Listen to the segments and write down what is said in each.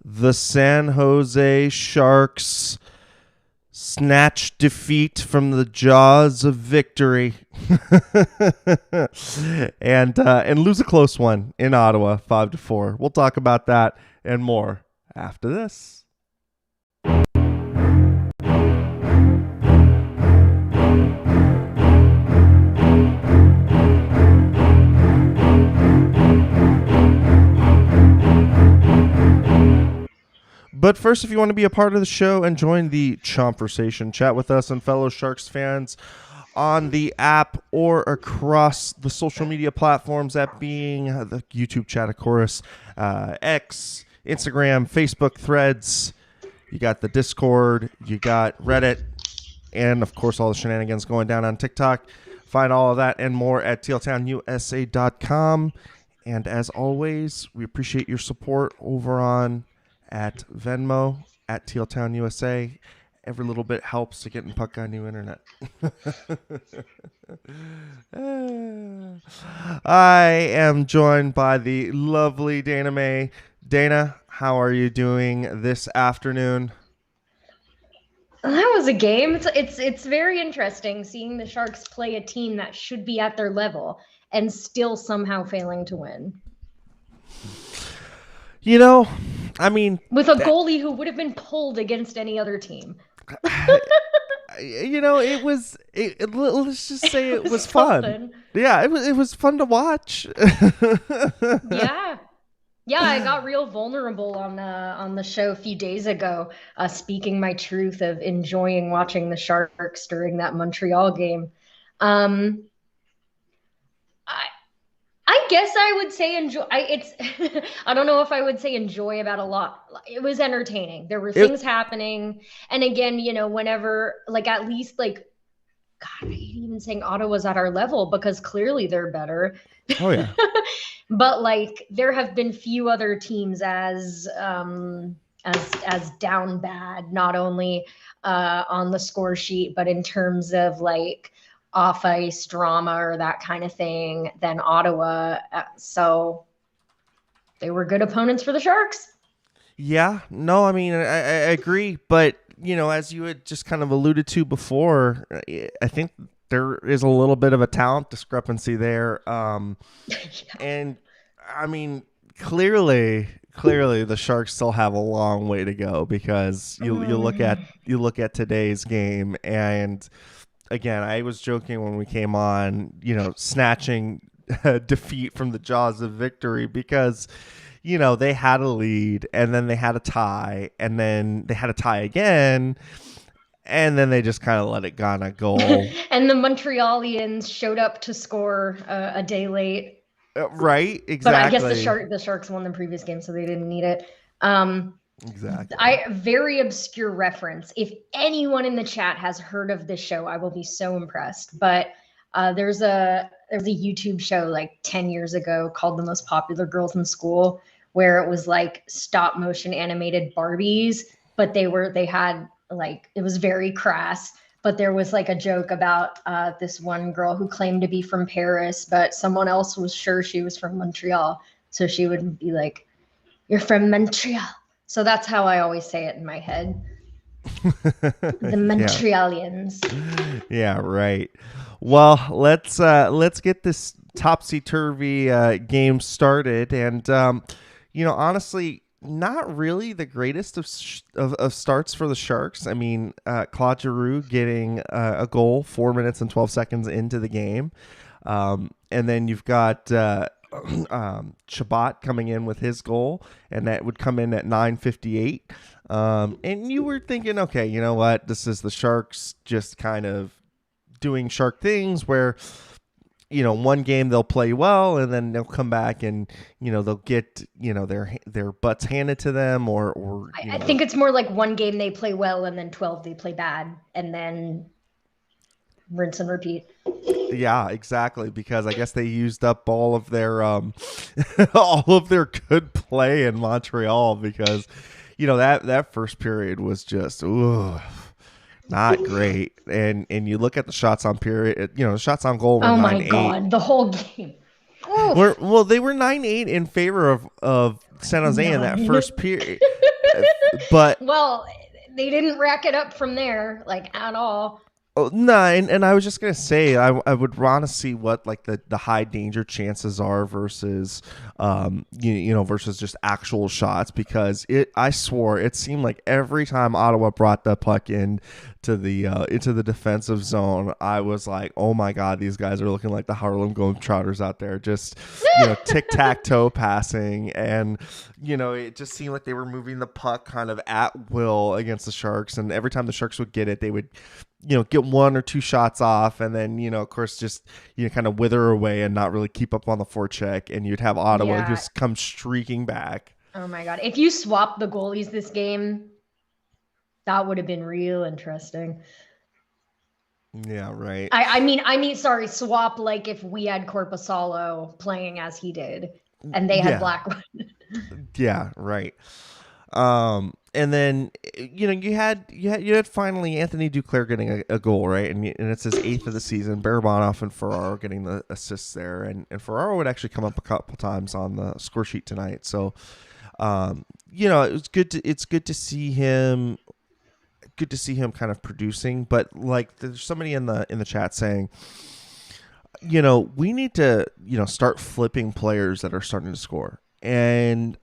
The San Jose Sharks snatch defeat from the jaws of victory and lose a close one in Ottawa 5-4. We'll talk about that and more after this. But first, if you want to be a part of the show and join the Chomversation, chat with us and fellow Sharks fans on the app or across the social media platforms, that being the YouTube chat, of course, X, Instagram, Facebook, Threads. You got the Discord, you got Reddit, and, of course, all the shenanigans going down on TikTok. Find all of that and more at tealtownusa.com. And as always, we appreciate your support over on at Venmo, at Teal Town USA. Every little bit helps to getting Puck on new internet. I am joined by the lovely Dana May. Dana, how are you doing this afternoon? That was a game. It's very interesting seeing the Sharks play a team that should be at their level and still somehow failing to win. You know, I mean, with a goalie who would have been pulled against any other team. You know, let's just say it was fun. Yeah, it was fun to watch. Yeah, I got real vulnerable on the show a few days ago, speaking my truth of enjoying watching the Sharks during that Montreal game. I guess I would say enjoy. I don't know if I would say enjoy about a lot. It was entertaining. There were things happening, and again, you know, whenever at least God, I hate even saying Ottawa's at our level because clearly they're better. Oh yeah. But there have been few other teams as down bad, not only on the score sheet, but in terms of off ice drama or that kind of thing than Ottawa. So they were good opponents for the Sharks. Yeah, no, I mean, I agree. But, you know, as you had just kind of alluded to before, I think there is a little bit of a talent discrepancy there. And I mean, clearly the Sharks still have a long way to go because you look at today's game, and again, I was joking when we came on, you know, snatching defeat from the jaws of victory because, you know, they had a lead and then they had a tie and then they had a tie again and then they just kind of let it go on a goal. And the Montrealians showed up to score a day late. Right, exactly. But I guess the Sharks won the previous game, so they didn't need it. Exactly. Very obscure reference. If anyone in the chat has heard of this show, I will be so impressed. But there's a YouTube show 10 years ago called The Most Popular Girls in School, where it was stop motion animated Barbies, but they had it was very crass. But there was a joke about this one girl who claimed to be from Paris, but someone else was sure she was from Montreal. So she would be like, "You're from Montreal." So that's how I always say it in my head. The Montrealians. Yeah, right. Well, let's get this topsy-turvy game started. And, you know, honestly, not really the greatest of starts for the Sharks. I mean, Claude Giroux getting a goal 4 minutes and 12 seconds into the game. And then you've got Chabot coming in with his goal, and that would come in at 9:58. And you were thinking, okay, you know what? This is the Sharks just kind of doing Shark things where, you know, one game they'll play well and then they'll come back and, you know, they'll get, you know, their butts handed to them or I think it's more like one game they play well and then 12 they play bad and then rinse and repeat. Yeah, exactly, because I guess they used up all of their all of their good play in Montreal because, you know, that first period was just not great. And you look at the shots on period, you know, the shots on goal were 9-8. Oh my God, the whole game. Well, they were 9-8 in favor of San Jose in that first period. But Well, they didn't rack it up from there, like at all. oh, no, and I was just gonna say I would want to see what like the high danger chances are versus you know versus just actual shots, because it I swore it seemed like every time Ottawa brought the puck in to the into the defensive zone, I was like, oh my god, these guys are looking like the Harlem Globetrotters out there, just tic tac toe passing, and it just seemed like they were moving the puck kind of at will against the Sharks, and every time the Sharks would get it, they would get one or two shots off, and then of course just kind of wither away and not really keep up on the forecheck, and you'd have Ottawa just come streaking back. Oh my god, if you swap the goalies this game, that would have been real interesting. Yeah, right. I mean, sorry, swap like if we had Korpisalo playing as he did, and they had Blackwood. Yeah, right. And then you had finally Anthony Duclair getting a goal, right, and it's his 8th of the season. Barabanov and Ferraro getting the assists there, and Ferraro would actually come up a couple times on the score sheet tonight. So, it's good to see him. Good to see him kind of producing, but like there's somebody in the chat saying, we need to start flipping players that are starting to score, and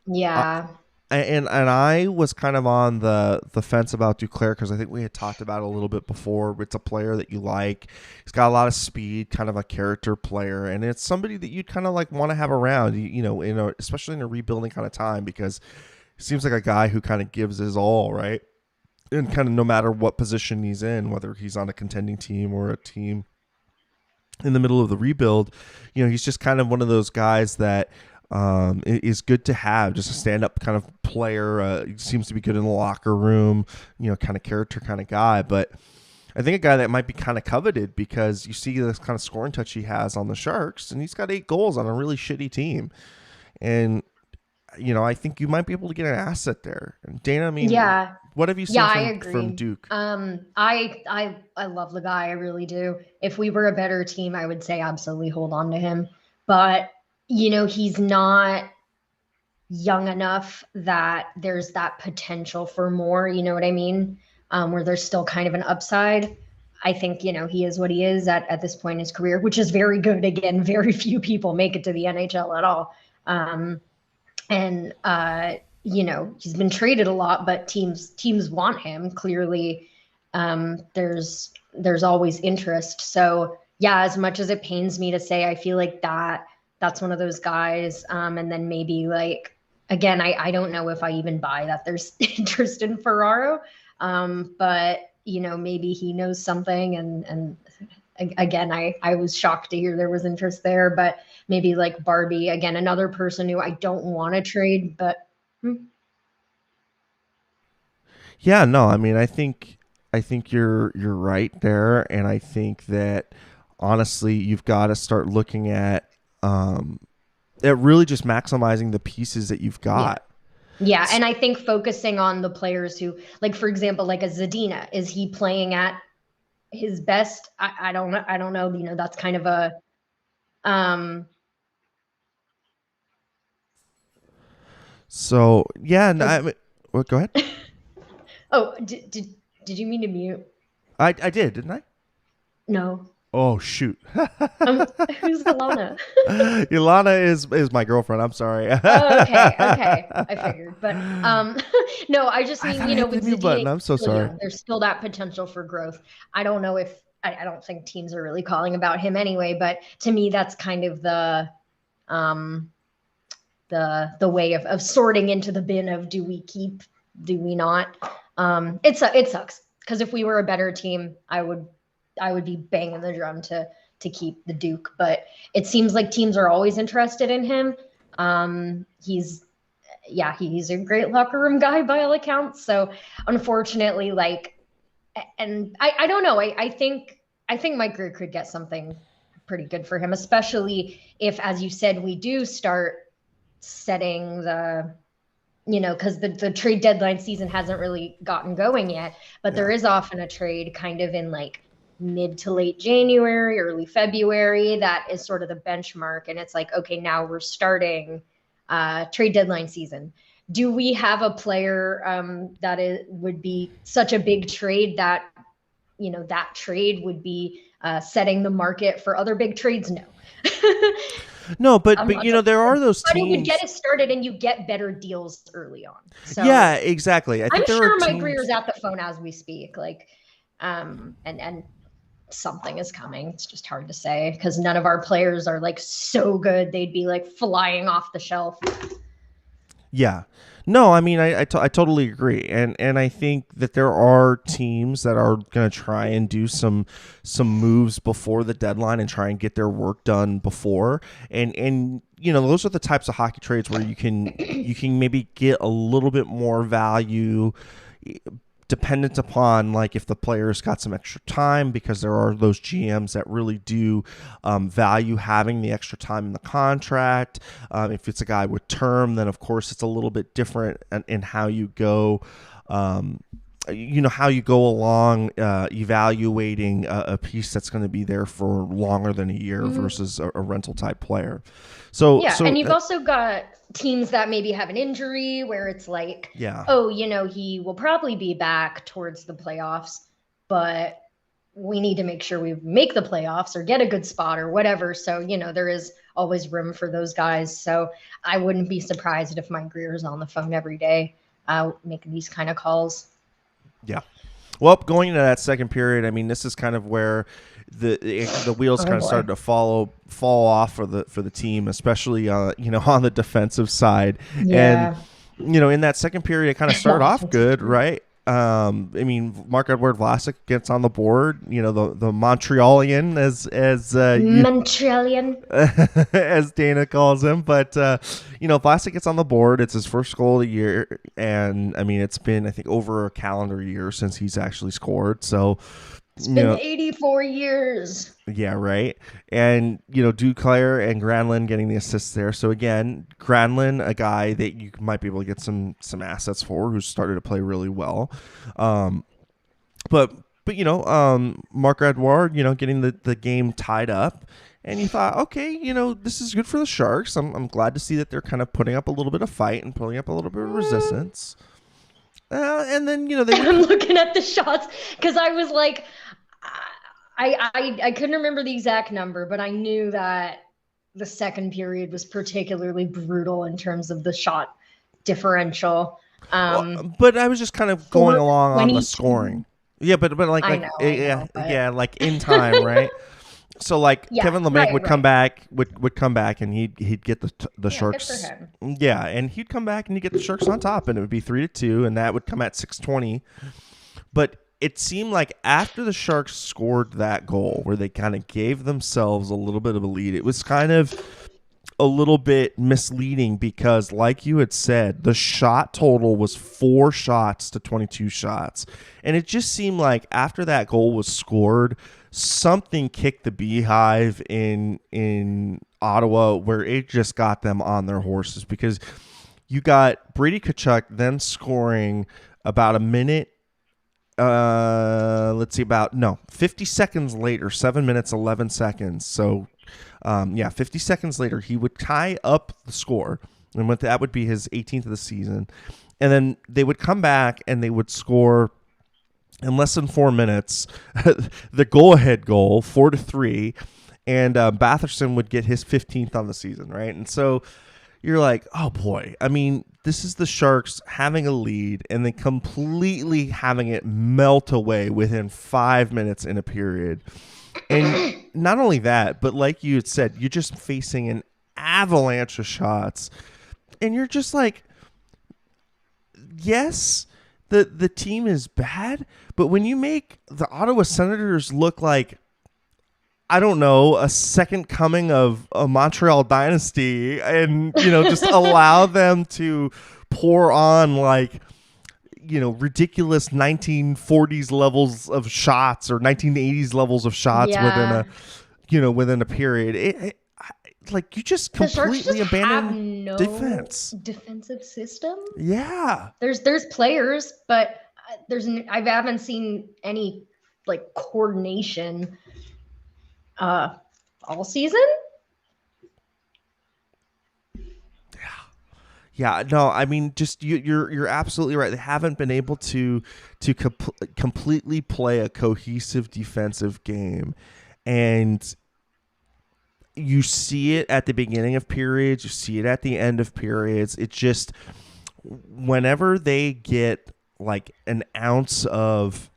And I was kind of on the fence about Duclair because I think we had talked about it a little bit before. It's a player that you like. He's got a lot of speed, kind of a character player, and it's somebody that you'd kind of like want to have around, especially in a rebuilding kind of time, because he seems like a guy who kind of gives his all, right? And kind of no matter what position he's in, whether he's on a contending team or a team in the middle of the rebuild, he's just kind of one of those guys that is good to have, just a stand-up kind of player. He seems to be good in the locker room, kind of character kind of guy. But I think a guy that might be kind of coveted, because you see this kind of scoring touch he has on the Sharks, and he's got 8 goals on a really shitty team. And, I think you might be able to get an asset there. And Dana, I mean, what have you seen from Duke? I love the guy. I really do. If we were a better team, I would say absolutely hold on to him. But he's not young enough that there's that potential for more, you know what I mean? Where there's still kind of an upside. I think, he is what he is at this point in his career, which is very good. Again, very few people make it to the NHL at all. He's been traded a lot, but teams want him. Clearly, there's always interest. So yeah, as much as it pains me to say, I feel like that's one of those guys. And then maybe like, again, I don't know if I even buy that there's interest in Ferraro. But maybe he knows something. And again, I was shocked to hear there was interest there, but maybe like Barbie, again, another person who I don't want to trade, but. Yeah, no, I mean, I think you're right there. And I think that honestly, you've got to start looking at really just maximizing the pieces that you've got. Yeah, and I think focusing on the players who, like, for example, like a Zadina, is he playing at his best? I don't know. That's kind of a So yeah, no, well, go ahead. Oh, did you mean to mute? I did, didn't I? No. Oh shoot. Who's Ilana? Ilana is my girlfriend. I'm sorry. Oh, okay. I figured, but no, I just mean with the button. I'm so sorry. There's still that potential for growth. I don't know if I don't think teams are really calling about him anyway, but to me, that's kind of the way of sorting into the bin of do we keep, do we not? It sucks because if we were a better team, I would be banging the drum to keep the Duke, but it seems like teams are always interested in him. He's a great locker room guy by all accounts. So unfortunately, and I don't know. I think Mike Grier could get something pretty good for him, especially if, as you said, we do start setting the, because the trade deadline season hasn't really gotten going yet, but there is often a trade kind of in like mid to late January, early February. That is sort of the benchmark. And it's like, okay, now we're starting trade deadline season. do we have a player that would be such a big trade that, that trade would be setting the market for other big trades? No. No, but there are those but it would get teams. it started, and you get better deals early on. So Yeah, exactly. I think I'm there are sure my teams. Greer's at the phone as we speak. Like, and something is coming. It's just hard to say because none of our players are like so good they'd be like flying off the shelf. Yeah. No, I mean, I totally agree, and I think that there are teams that are going to try and do some moves before the deadline and try and get their work done before, and those are the types of hockey trades where you can maybe get a little bit more value dependent upon like if the player's got some extra time, because there are those GMs that really do value having the extra time in the contract. If it's a guy with term, then of course it's a little bit different in how you go. How you go along evaluating a piece that's going to be there for longer than a year versus a rental type player. So and you've also got teams that maybe have an injury where it's like, he will probably be back towards the playoffs, but we need to make sure we make the playoffs or get a good spot or whatever. So, there is always room for those guys. So I wouldn't be surprised if Mike Greer is on the phone every day making these kind of calls. Yeah. Well, going into that second period, I mean, this is kind of where the wheels kind of started to fall off for the team, especially on the defensive side. Yeah. And in that second period, it kind of started off good, right? I mean, Marc-Edouard Vlassic gets on the board. The Montrealian, as Montrealian, as Dana calls him. But Vlassic gets on the board. It's his first goal of the year, and I mean, it's been, I think, over a calendar year since he's actually scored. So it's been 84 years. Yeah, right. And Duclair and Granlund getting the assists there. So again, Granlund, a guy that you might be able to get some assets for, who's started to play really well. But Marc-Edouard, getting the game tied up, and you thought, okay, this is good for the Sharks. I'm glad to see that they're kind of putting up a little bit of fight and putting up a little bit of resistance. And then I'm looking at the shots because I was like, I couldn't remember the exact number, but I knew that the second period was particularly brutal in terms of the shot differential. But I was just kind of going along on the scoring. Yeah, but like like in time, right? So like Kevin Labanc would come back, would come back, and he'd get the Sharks. Yeah, and he'd come back and he'd get the Sharks on top, and it would be 3-2, and that would come at 6:20. But it seemed like after the Sharks scored that goal, where they kind of gave themselves a little bit of a lead, it was kind of a little bit misleading because, like you had said, the shot total was 4 shots to 22 shots, and it just seemed like after that goal was scored, something kicked the beehive in Ottawa, where it just got them on their horses, because you got Brady Tkachuk then scoring about a minute. 50 seconds later, 7 minutes, 11 seconds. So, 50 seconds later, he would tie up the score, and that would be his 18th of the season. And then they would come back and they would score in less than 4 minutes, the go-ahead goal, 4-3, and Batherson would get his 15th on the season, right? And so you're like, oh boy. I mean, this is the Sharks having a lead and then completely having it melt away within 5 minutes in a period. And not only that, but like you had said, you're just facing an avalanche of shots, and you're just like, yes, the team is bad, but when you make the Ottawa Senators look like, I don't know, a second coming of a Montreal dynasty, and just allow them to pour on like ridiculous 1940s levels of shots or 1980s levels of shots within a period, like you just completely abandon defense. Defensive system. Yeah, there's players, but I haven't seen any like coordination all season. Yeah, no, I mean, just you're absolutely right. They haven't been able to completely play a cohesive defensive game, and you see it at the beginning of periods, you see it at the end of periods. It just whenever they get like an ounce of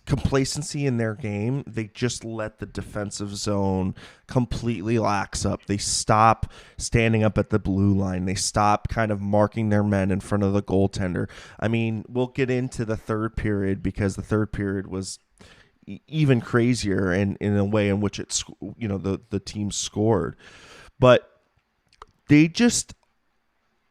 complacency in their game, they just let the defensive zone completely lax up. They stop standing up at the blue line. They stop kind of marking their men in front of the goaltender. I mean, we'll get into the third period because the third period was even crazier in a way in which it's, the team scored. But they just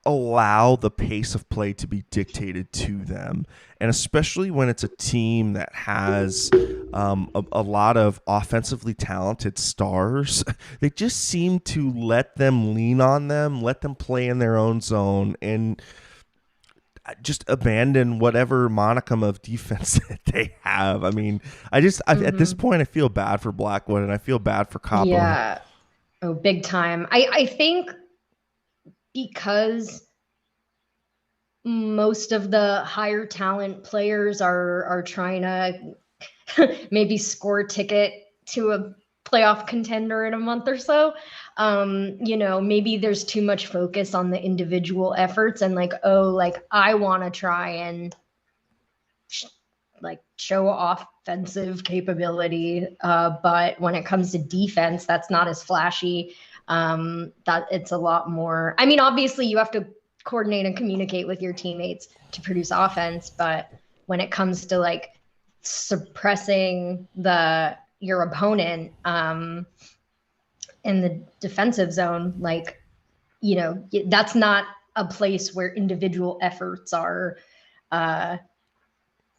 allow the pace of play to be dictated to them, and especially when it's a team that has a lot of offensively talented stars, they just seem to let them lean on them, let them play in their own zone, and just abandon whatever monicum of defense that they have. I mean, at this point I feel bad for Blackwood and I feel bad for Copper. Yeah. Oh, big time. I think because most of the higher talent players are trying to maybe score a ticket to a playoff contender in a month or so. Maybe there's too much focus on the individual efforts and I want to try and show offensive capability. But when it comes to defense, that's not as flashy. That it's a lot more. I mean, obviously you have to coordinate and communicate with your teammates to produce offense, but when it comes to suppressing your opponent in the defensive zone, that's not a place where individual efforts are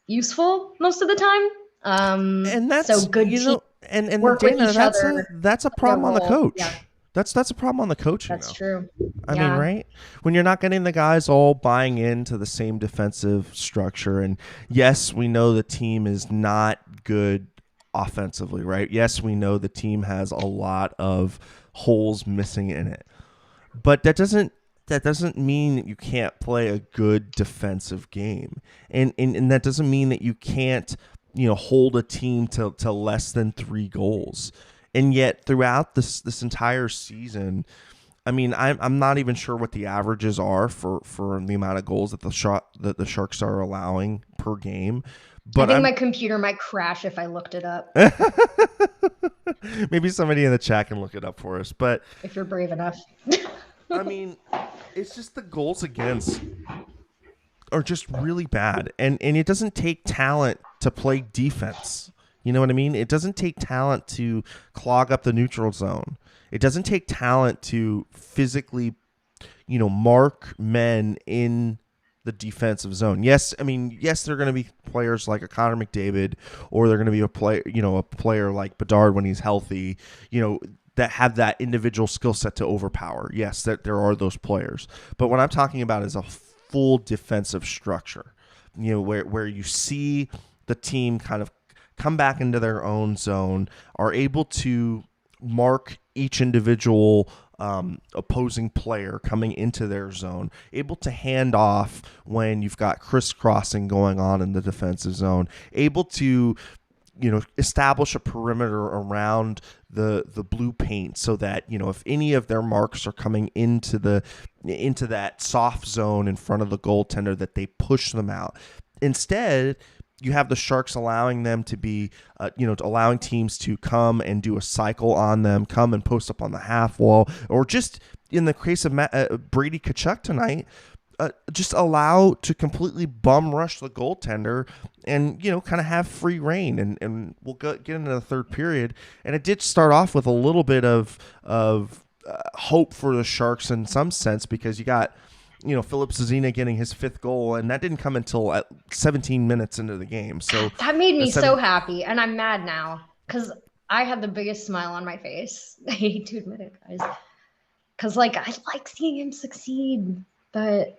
useful most of the time. And that's so good teams and work Dana, with each other. that's a problem on the coach. Yeah. That's a problem on the coaching. That's true. I mean, right? When you're not getting the guys all buying into the same defensive structure, and yes, we know the team is not good offensively, right? Yes, we know the team has a lot of holes missing in it. But that doesn't mean that you can't play a good defensive game. And that doesn't mean that you can't, hold a team to less than 3 goals. And yet throughout this entire season, I mean, I'm not even sure what the averages are for the amount of goals that the Sharks are allowing per game. But I think my computer might crash if I looked it up. Maybe somebody in the chat can look it up for us. But if you're brave enough. I mean, it's just the goals against are just really bad. And it doesn't take talent to play defense. You know what I mean? It doesn't take talent to clog up the neutral zone. It doesn't take talent to physically, mark men in the defensive zone. Yes, I mean, yes, they're going to be players like a Connor McDavid, or they're going to be a player like Bedard when he's healthy, that have that individual skill set to overpower. Yes, that there are those players. But what I'm talking about is a full defensive structure, where you see the team kind of come back into their own zone, are able to mark each individual opposing player coming into their zone, able to hand off when you've got crisscrossing going on in the defensive zone, able to establish a perimeter around the blue paint so that, if any of their marks are coming into that soft zone in front of the goaltender, that they push them out. Instead, you have the Sharks allowing them to be, allowing teams to come and do a cycle on them, come and post up on the half wall, or just in the case of Brady Tkachuk tonight, just allow to completely bum rush the goaltender and, kind of have free reign. And we'll get into the third period. And it did start off with a little bit of hope for the Sharks in some sense, because you got, Philip Zadina getting his 5th goal, and that didn't come until at 17 minutes into the game. So that made me so happy, and I'm mad now because I had the biggest smile on my face. I hate to admit it, guys, because I like seeing him succeed, but it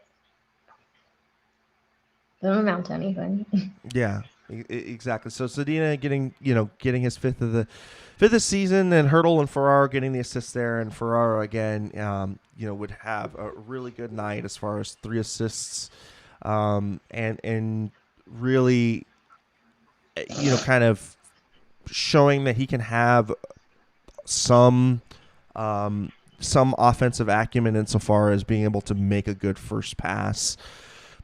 don't amount to anything. Yeah. Exactly. So Zadina getting his fifth of the season, and Hurdle and Ferraro getting the assists there, and Ferraro again, would have a really good night as far as 3 assists, and really, kind of showing that he can have some some offensive acumen insofar as being able to make a good first pass.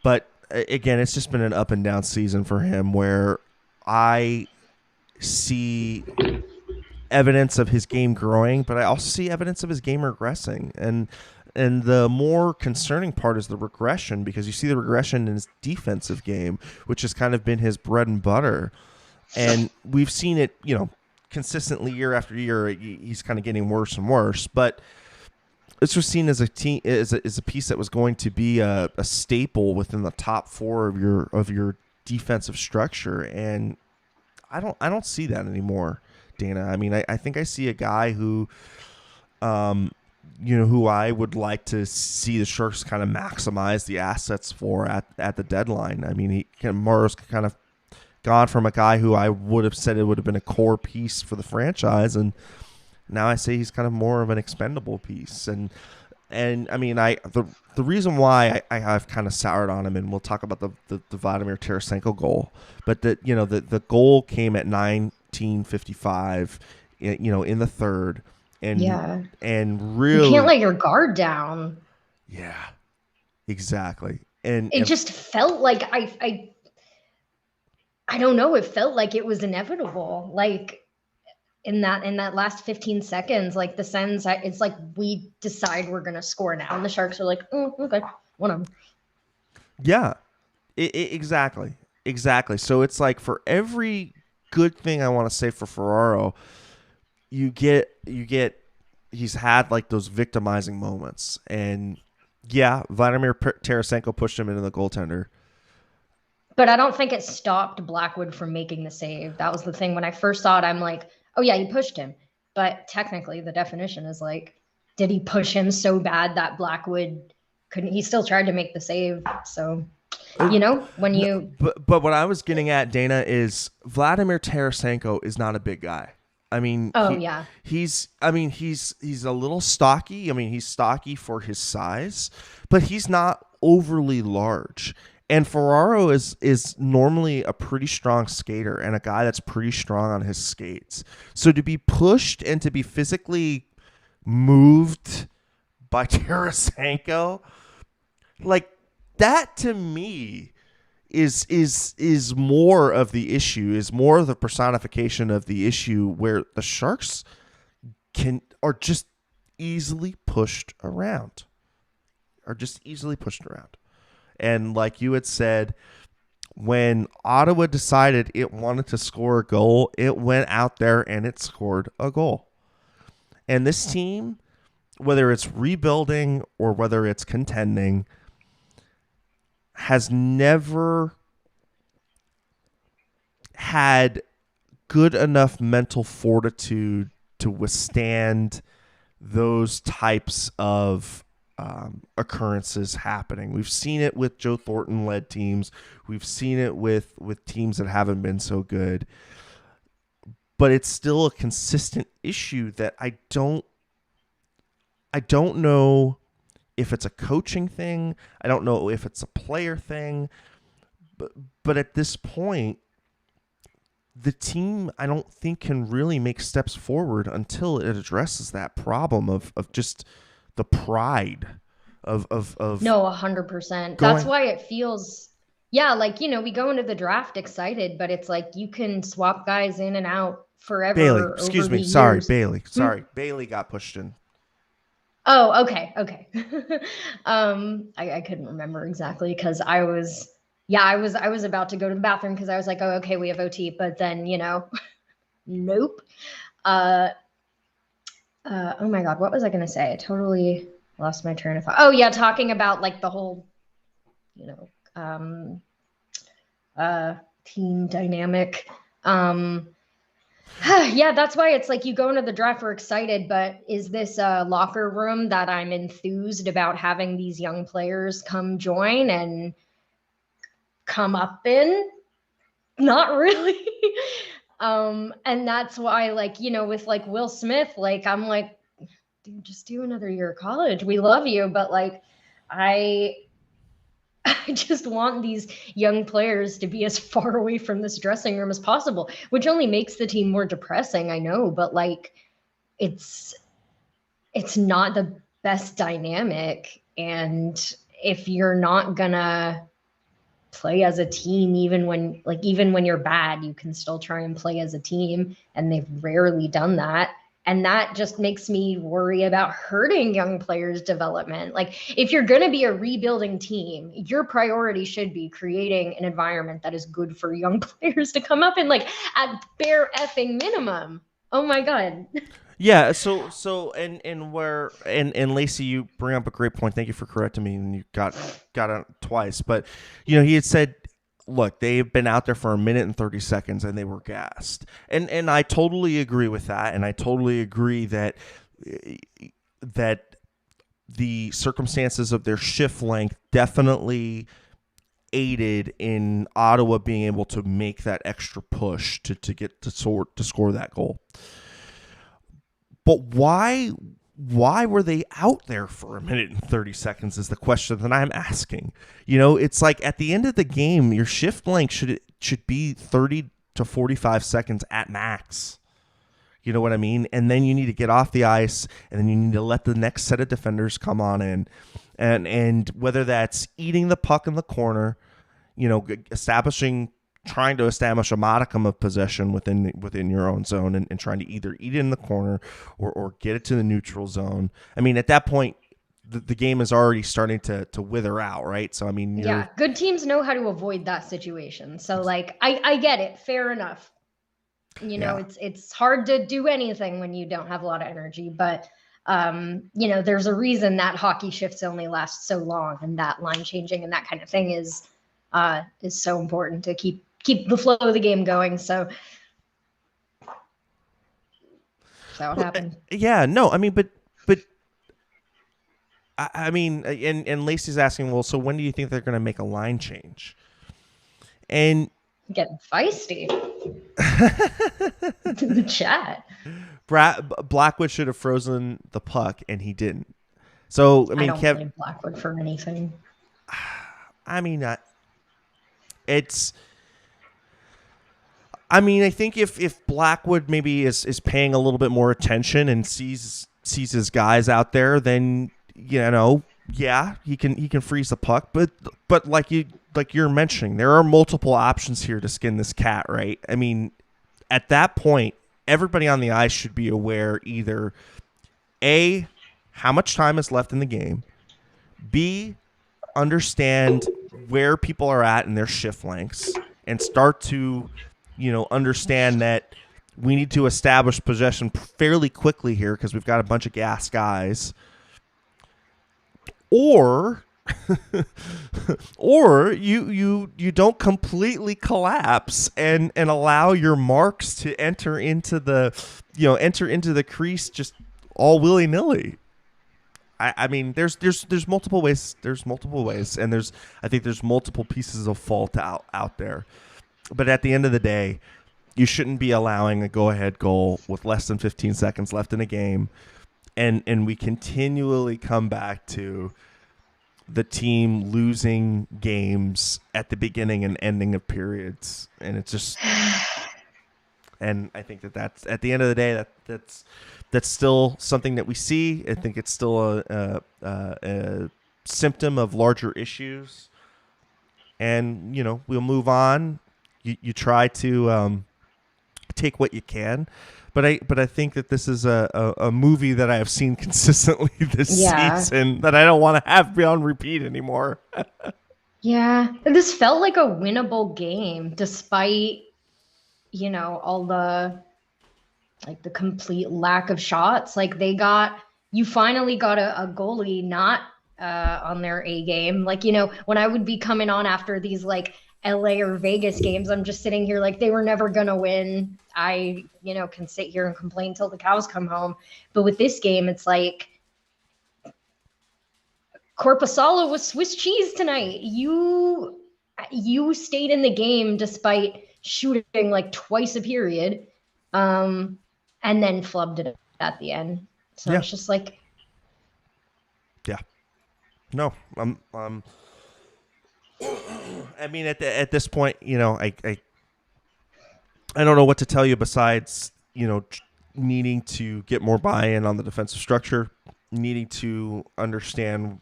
But again, it's just been an up and down season for him where I see evidence of his game growing, but I also see evidence of his game regressing. And the more concerning part is the regression, because you see the regression in his defensive game, which has kind of been his bread and butter. And we've seen it, consistently year after year. He's kind of getting worse and worse, but this was seen as a team, as a piece that was going to be a staple within the top 4 of your defensive structure, and I don't see that anymore, Dana. I mean, I think I see a guy who, who I would like to see the Sharks kind of maximize the assets for at the deadline. I mean, Morrow's kind of gone from a guy who I would have said it would have been a core piece for the franchise, and now I say he's kind of more of an expendable piece. And I mean, the reason why I have kind of soured on him, and we'll talk about the Vladimir Tarasenko goal, but the goal came at 19:55, in the third, and really you can't let your guard down. Yeah, exactly. And it just felt like I don't know. It felt like it was inevitable. Like in that last 15 seconds, like the Sens, it's like we decide we're gonna score now, and the Sharks are like, oh, okay, one of them. Yeah, exactly. So it's like for every good thing I want to say for Ferraro, you get he's had like those victimizing moments, and yeah, Vladimir Tarasenko pushed him into the goaltender. But I don't think it stopped Blackwood from making the save. That was the thing. When I first saw it, I'm like, oh yeah, he pushed him. But technically the definition is like, did he push him so bad that Blackwood couldn't? He still tried to make the save. So, when you. But what I was getting at, Dana, is Vladimir Tarasenko is not a big guy. I mean, he's a little stocky. I mean, he's stocky for his size, but he's not overly large. And Ferraro is normally a pretty strong skater and a guy that's pretty strong on his skates. So to be pushed and to be physically moved by Tarasenko, like that to me is more of the issue, is more of the personification of the issue, where the Sharks are just easily pushed around. And like you had said, when Ottawa decided it wanted to score a goal, it went out there and it scored a goal. And this team, whether it's rebuilding or whether it's contending, has never had good enough mental fortitude to withstand those types of occurrences happening. We've seen it with Joe Thornton-led teams. We've seen it with teams that haven't been so good. But it's still a consistent issue that I don't know if it's a coaching thing. I don't know if it's a player thing. But at this point, the team, I don't think, can really make steps forward until it addresses that problem of just the pride of no, 100%. That's why it feels, like, we go into the draft excited, but it's like you can swap guys in and out forever. Bailey, excuse me. Sorry, Bailey. Sorry, Bailey got pushed in. Oh, okay. I couldn't remember exactly because I was about to go to the bathroom because I was like, oh, okay, we have OT, but then, nope. Oh my God, what was I going to say? I totally lost my train of thought. Oh yeah. Talking about like the whole, team dynamic. Yeah, that's why it's like you go into the draft, we're excited, but is this a locker room that I'm enthused about having these young players come join and come up in? Not really. And that's why, like, with like Will Smith, like, I'm like, dude, just do another year of college. We love you, but like, I I just want these young players to be as far away from this dressing room as possible, which only makes the team more depressing, I know, but like, it's not the best dynamic. And if you're not gonna play as a team, even when you're bad, you can still try and play as a team, and they've rarely done that. And that just makes me worry about hurting young players' development. Like, if you're going to be a rebuilding team, your priority should be creating an environment that is good for young players to come up in, like, at bare effing minimum. Oh my God. Yeah, and Lacey, you bring up a great point. Thank you for correcting me, and you got it twice. But he had said, look, they've been out there for 1 minute and 30 seconds, and they were gassed, and I totally agree with that, and I totally agree that the circumstances of their shift length definitely aided in Ottawa being able to make that extra push to score that goal. But why were they out there for 1 minute and 30 seconds is the question that I'm asking. It's like at the end of the game, your shift length should be 30 to 45 seconds at max. You know what I mean? And then you need to get off the ice, and then you need to let the next set of defenders come on in. And whether that's eating the puck in the corner, trying to establish a modicum of possession within your own zone, and trying to either eat it in the corner or get it to the neutral zone. I mean, at that point, the game is already starting to wither out, right? So, I mean, yeah, good teams know how to avoid that situation. So, like, I get it. Fair enough. It's hard to do anything when you don't have a lot of energy, but there's a reason that hockey shifts only last so long, and that line changing and that kind of thing is so important to keep the flow of the game going. So what happened. Yeah, no, I mean, but I mean, and Lacey's asking, well, so when do you think they're going to make a line change? And getting feisty. The chat. Blackwood should have frozen the puck, and he didn't. So I mean, I don't blame Blackwood for anything. I mean, it's. I mean, I think if Blackwood maybe is paying a little bit more attention and sees his guys out there, then yeah, he can freeze the puck. But like you're mentioning, there are multiple options here to skin this cat, right? I mean, at that point, everybody on the ice should be aware either A, how much time is left in the game, B, understand where people are at in their shift lengths, and start to understand that we need to establish possession fairly quickly here because we've got a bunch of gas guys. Or you don't completely collapse and allow your marks to enter into the crease just all willy-nilly. I mean, there's multiple ways. There's multiple ways, and I think there's multiple pieces of fault out there. But at the end of the day, you shouldn't be allowing a go-ahead goal with less than 15 seconds left in a game, and we continually come back to the team losing games at the beginning and ending of periods, and it's just. And I think that's at the end of the day that's still something that we see. I think it's still a symptom of larger issues, and we'll move on. You try to take what you can, but I think that this is a movie that I have seen consistently this season that I don't want to have be on repeat anymore. Yeah, this felt like a winnable game despite all the complete lack of shots. Like, you finally got a goalie not on their A game. Like, when I would be coming on after these like LA or Vegas games, I'm just sitting here like they were never gonna win. I can sit here and complain till the cows come home. But with this game, it's like Korpisalo was Swiss cheese tonight. You stayed in the game despite shooting like twice a period, and then flubbed it at the end. So Yeah. it's just like, Yeah. No, I mean, at this point, I don't know what to tell you besides, needing to get more buy-in on the defensive structure, needing to understand,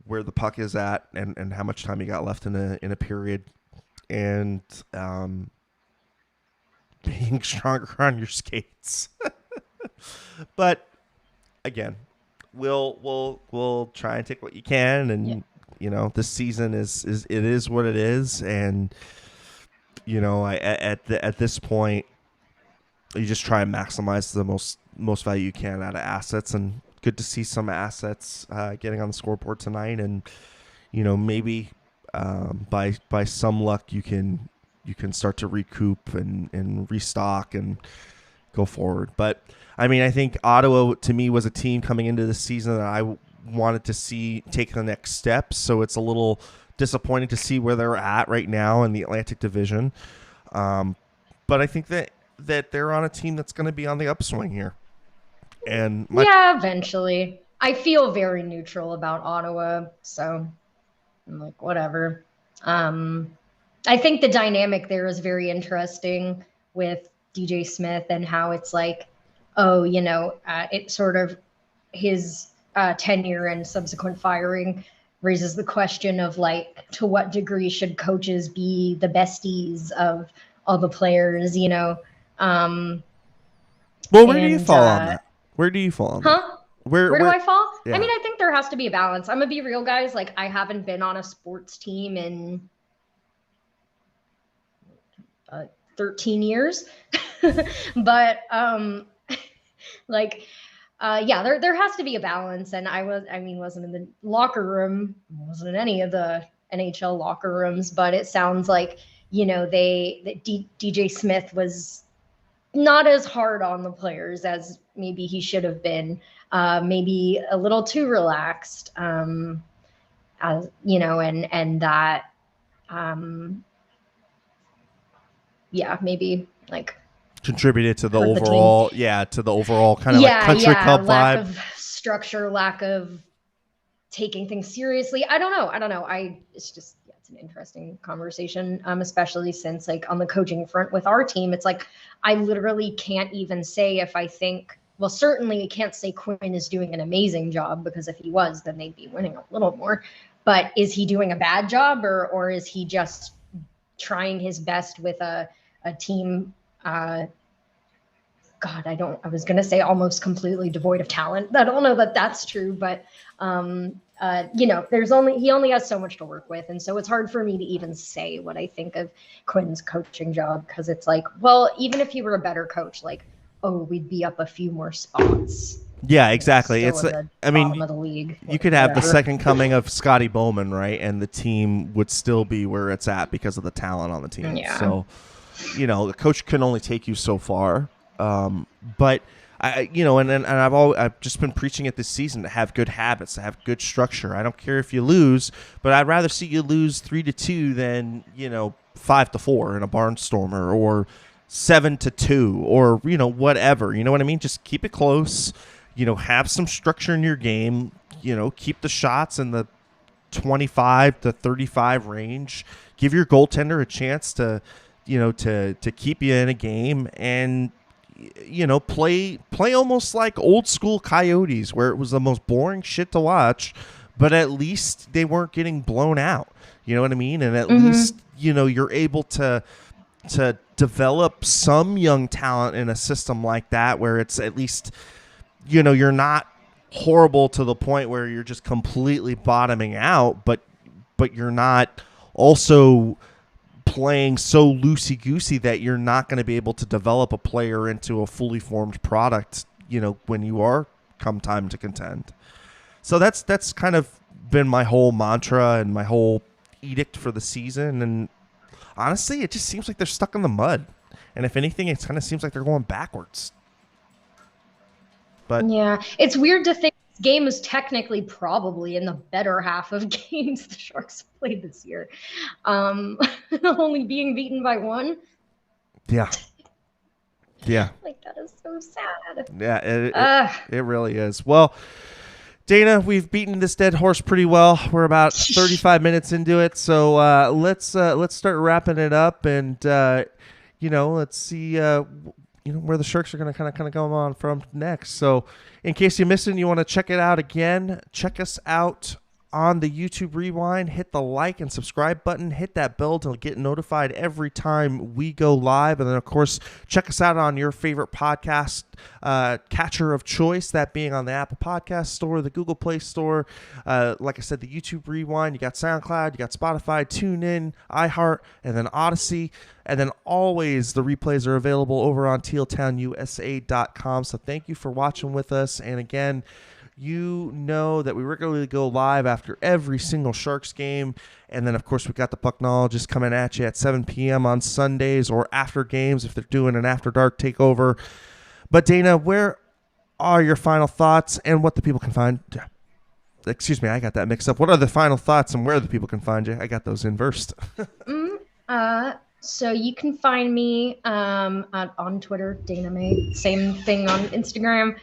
where the puck is at and how much time you got left in a period, and being stronger on your skates. But again, we'll try and take what you can, and this season is it is what it is, and at this point, you just try and maximize the most value you can out of assets, and good to see some assets getting on the scoreboard tonight, and maybe by some luck you can start to recoup and restock and go forward. But I mean, I think Ottawa to me was a team coming into the season that I wanted to see take the next steps. So it's a little disappointing to see where they're at right now in the Atlantic Division. But I think that they're on a team that's going to be on the upswing here. And eventually. I feel very neutral about Ottawa, so I'm like, whatever. I think the dynamic there is very interesting with DJ Smith and how it's like, it's sort of his tenure and subsequent firing raises the question of like, to what degree should coaches be the besties of all the players, Well, where do you fall on that? Where do you fall on that? Where do I fall? Yeah. I mean, I think there has to be a balance. I'm gonna be real, guys. Like, I haven't been on a sports team in 13 years, but there has to be a balance. And wasn't in the locker room, wasn't in any of the NHL locker rooms, but it sounds like, DJ Smith was not as hard on the players as maybe he should have been, maybe a little too relaxed, and that, maybe like contributed to the overall, kind of like country club lack vibe. of structure, lack of taking things seriously. I don't know. It's just, it's an interesting conversation, especially since like on the coaching front with our team, it's like, I literally can't even say if I think, well, certainly I can't say Quinn is doing an amazing job, because if he was, then they'd be winning a little more. But is he doing a bad job, or is he just trying his best with a team? I was going to say almost completely devoid of talent. I don't know that that's true, but he only has so much to work with. And so it's hard for me to even say what I think of Quinn's coaching job, because it's like, well, even if he were a better coach, like, we'd be up a few more spots. Yeah, exactly. It's of the league. You could have the second coming of Scotty Bowman, right? And the team would still be where it's at because of the talent on the team. Yeah. So, the coach can only take you so far. But I've just been preaching it this season to have good habits, to have good structure. I don't care if you lose, but I'd rather see you lose 3-2 than 5-4 in a barnstormer, or 7-2, or whatever. You know what I mean? Just keep it close. Have some structure in your game. Keep the shots in the 25 to 35 range. Give your goaltender a chance to keep you in a game, and play almost like old school Coyotes, where it was the most boring shit to watch, but at least they weren't getting blown out. You know what I mean? And at least you're able to develop some young talent in a system like that, where it's at least you're not horrible to the point where you're just completely bottoming out, but you're not also playing so loosey-goosey that you're not going to be able to develop a player into a fully formed product, when you are come time to contend. So that's kind of been my whole mantra and my whole edict for the season. And honestly, it just seems like they're stuck in the mud. And if anything, it kind of seems like they're going backwards. But yeah, it's weird to think this game is technically probably in the better half of games the Sharks played this year. Only being beaten by one. Yeah. Yeah. Like, that is so sad. Yeah, it really is. Well, Dana, we've beaten this dead horse pretty well. We're about 35 minutes into it, so let's start wrapping it up, and let's see where the Sharks are going to kind of go on from next. So, in case you missed it and you want to check it out again, check us out on the YouTube Rewind. Hit the like and subscribe button. Hit that bell to get notified every time we go live. And then, of course, check us out on your favorite podcast catcher of choice, that being on the Apple Podcast Store, the Google Play Store. Like I said, the YouTube Rewind. You got SoundCloud, you got Spotify, TuneIn, iHeart, and then Odyssey. And then always the replays are available over on tealtownusa.com. So thank you for watching with us. And again, you know that we regularly go live after every single Sharks game. And then, of course, we got the Pucknologists coming at you at 7 p.m. on Sundays or after games if they're doing an After Dark takeover. But, Dana, where are your final thoughts and what the people can find? Excuse me, I got that mixed up. What are the final thoughts and where the people can find you? I got those inversed. So you can find me on Twitter, Dana May. Same thing on Instagram.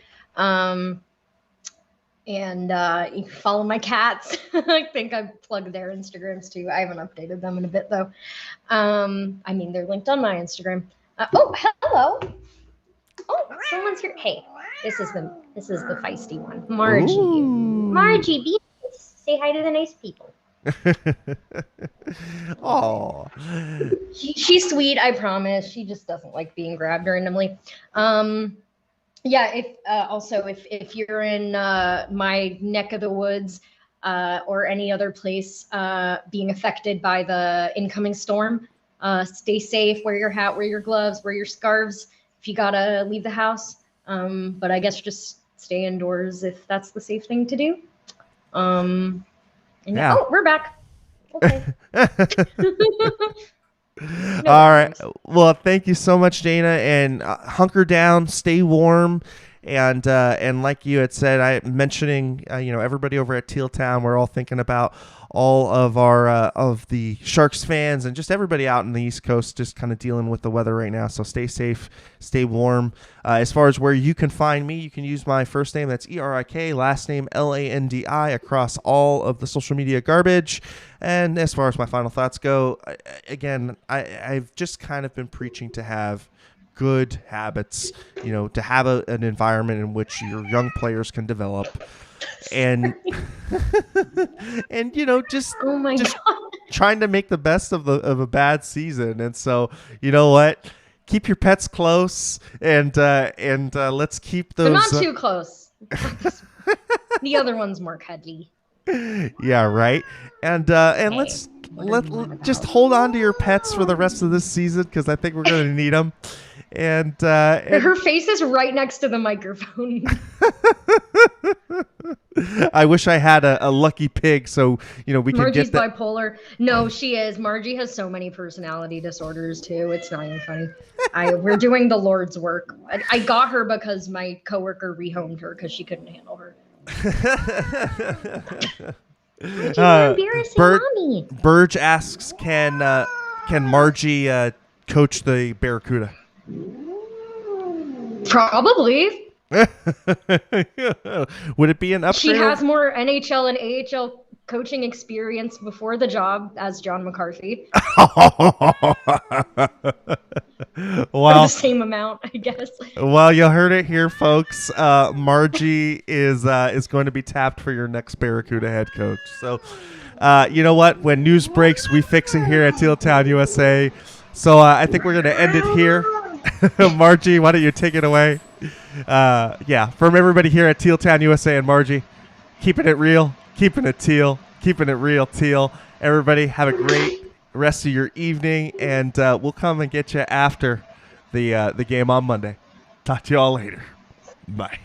And you can follow my cats. I think I've plugged their Instagrams too. I haven't updated them in a bit though. They're linked on my Instagram. Oh, hello. Oh, someone's here. Hey, this is the feisty one, Margie. Ooh. Margie, be nice. Say hi to the nice people. Oh, she's sweet. I promise. She just doesn't like being grabbed randomly. Yeah, if you're in my neck of the woods or any other place being affected by the incoming storm, stay safe, wear your hat, wear your gloves, wear your scarves if you gotta leave the house. But I guess just stay indoors if that's the safe thing to do. Yeah. Oh, we're back. Okay. All right. Well, thank you so much, Dana, and hunker down, stay warm, and like you had said, mentioning everybody over at Teal Town, we're all thinking about all of our of the Sharks fans and just everybody out in the East Coast, just kind of dealing with the weather right now. So stay safe, stay warm. As far as where you can find me, you can use my first name, that's ERIK, last name LANDI, across all of the social media garbage. And as far as my final thoughts go, again, I've just kind of been preaching to have good habits, to have an environment in which your young players can develop. And just trying to make the best of a bad season. And so, you know what? Keep your pets close, and let's keep those. But not too close. The other one's more cuddly. Yeah, right. And let's just hold on to your pets for the rest of this season, because I think we're going to need them. And her face is right next to the microphone. I wish I had a lucky pig, so we can Margie's get that. Bipolar. No, she is. Margie has so many personality disorders too. It's not even funny. We're doing the Lord's work. I got her because my coworker rehomed her because she couldn't handle her. Burge asks, can Margie coach the Barracuda? Probably. Would it be an upgrade? She has more NHL and AHL coaching experience before the job as John McCarthy. Well, the same amount, I guess. Well, you heard it here, folks. Margie is going to be tapped for your next Barracuda head coach. So, you know what? When news breaks, we fix it here at Teal Town USA. So I think we're going to end it here. Margie, why don't you take it away? From everybody here at Teal Town USA and Margie, keeping it real, keeping it teal, keeping it real teal. Everybody have a great rest of your evening, and we'll come and get you after the game on Monday. Talk to you all later. Bye.